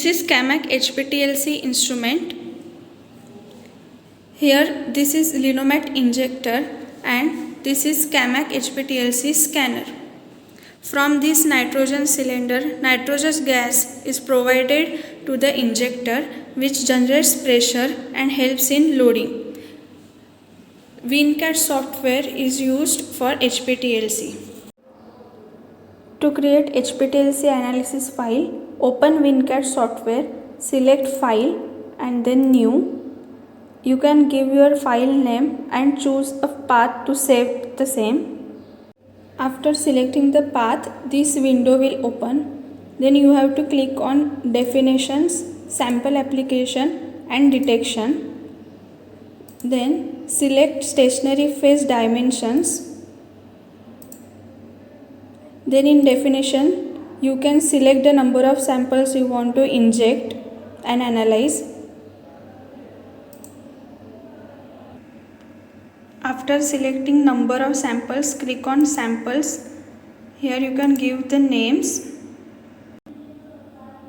This is CAMAC HPTLC instrument. Here this is Linomet injector and this is CAMAC HPTLC scanner. From this nitrogen cylinder, nitrogenous gas is provided to the injector which generates pressure and helps in loading. WinCAD software is used for HPTLC. To create HPTLC analysis file, open WinCAD software, select File and then New. You can give your file name and choose a path to save the same. After selecting the path, this window will open. Then you have to click on Definitions, Sample Application and Detection. Then select Stationary Phase Dimensions. Then in Definition, you can select the number of samples you want to inject and analyze. After selecting number of samples, click on Samples. Here you can give the names.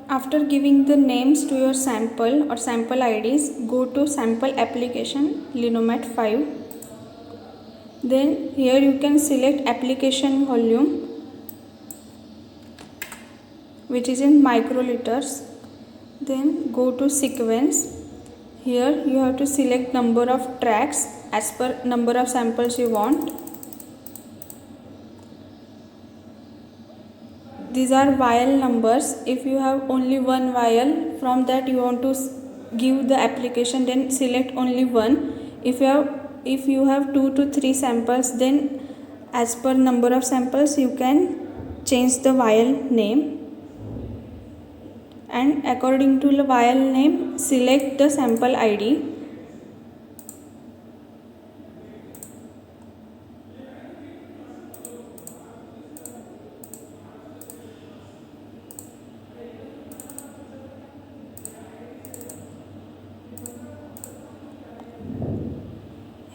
After giving the names to your sample or sample IDs, go to Sample Application Linomet 5. Then here you can select Application Volume, which is in microliters. Then go to Sequence. Here you have to select number of tracks as per number of samples you want. These are vial numbers. If you have only one vial, from that you want to give the application, then select only one. If you have 2 to 3 samples, then as per number of samples you can change the vial name. And according to the vial name, select the sample ID.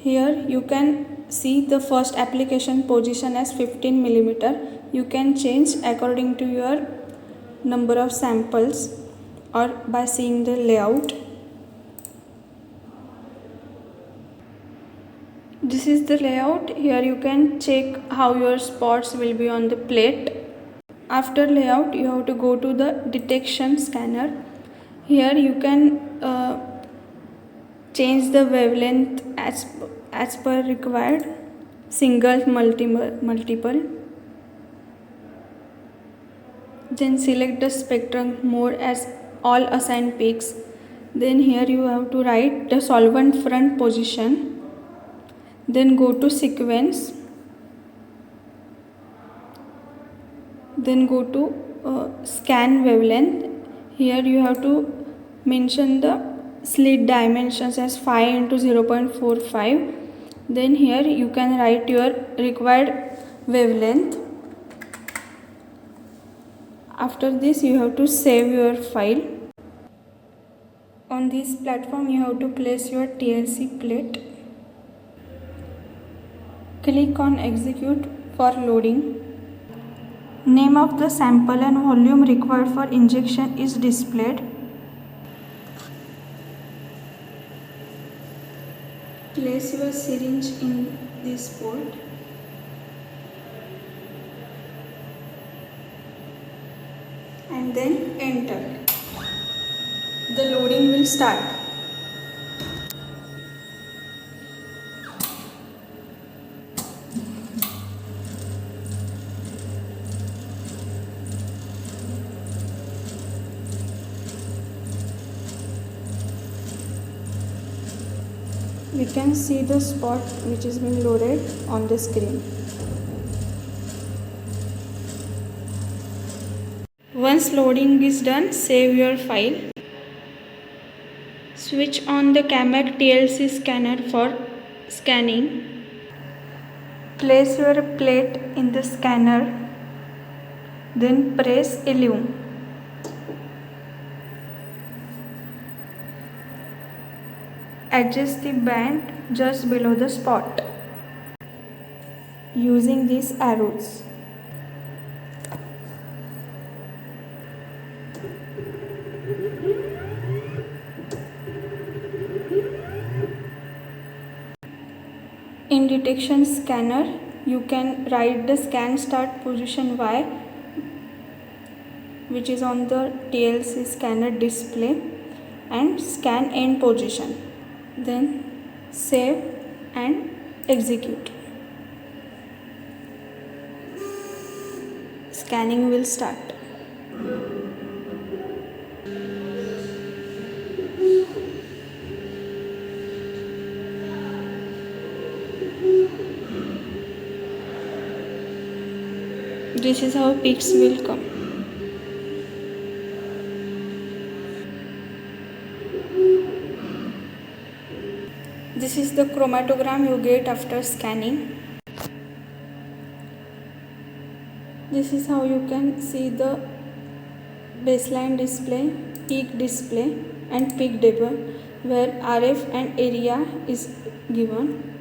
Here you can see the first application position as 15 mm. You can change according to your number of samples or by seeing the layout. This is the layout. Here you can check how your spots will be on the plate. After layout, you have to go to the detection scanner. Here you can change the wavelength as per required, single, multiple. Then select the spectrum mode as all assigned peaks. Then here you have to write the solvent front position. Then go to Sequence. Then go to Scan Wavelength. Here you have to mention the slit dimensions as 5 into 0.45. Then here you can write your required wavelength. After this you have to save your file. On this platform you have to place your TLC plate. Click on Execute for loading. Name of the sample and volume required for injection is displayed. Place your syringe in this port. And then enter. The loading will start. We can see the spot which is being loaded on the screen. Once loading is done, save your file. Switch on the CAMAC TLC scanner for scanning. Place your plate in the scanner. Then press Elevate. Adjust the band just below the spot using these arrows. detection scanner, you can write the scan start position Y, which is on the TLC scanner display, and scan end position. Then save and execute. Scanning will start. This is how peaks will come. This is the chromatogram you get after scanning. This is how you can see the baseline display, peak display, and peak table where RF and area is given.